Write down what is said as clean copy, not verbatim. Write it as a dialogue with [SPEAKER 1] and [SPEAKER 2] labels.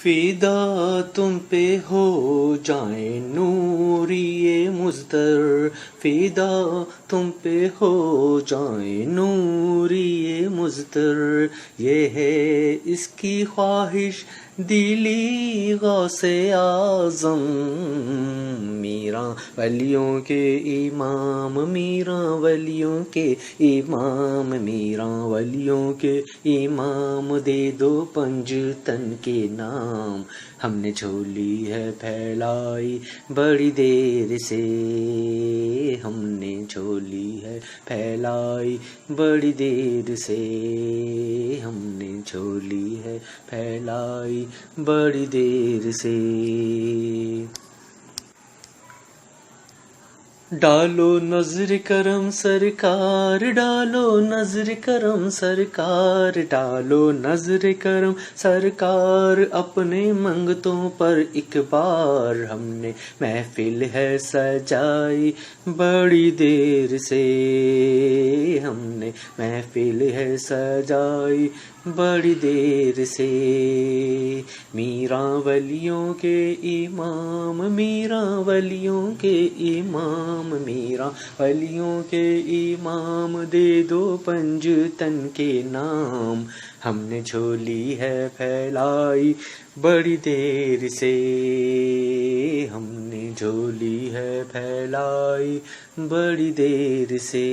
[SPEAKER 1] فدا تم پہ ہو جائیں نوری مزدر، فدا تم پہ ہو جائیں نوری مزدر، یہ ہے اس کی خواہش دلی غوث اعظم، میراں ولیوں کے امام، میراں ولیوں کے امام، میراں ولیوں کے امام، دے دو پنج تن کے نام، ہم نے جھولی ہے پھیلائی بڑی دیر سے، ہم نے جھولی ہے پھیلائی بڑی دیر سے، ہم نے جھولی ہے پھیلائی بڑی دیر سے۔ ڈالو نظر کرم سرکار، ڈالو نظر کرم سرکار، ڈالو نظر کرم سرکار، اپنے منگتوں پر ایک بار، ہم نے محفل ہے سجائی بڑی دیر سے، ہم نے محفل ہے سجائی بڑی دیر سے، میراں ولیوں کے امام، میراں ولیوں کے امام، میراں ولیوں کے امام، دے دو پنج تن کے نام، ہم نے جھولی ہے پھیلائی بڑی دیر سے، ہم نے جھولی ہے پھیلائی بڑی دیر سے۔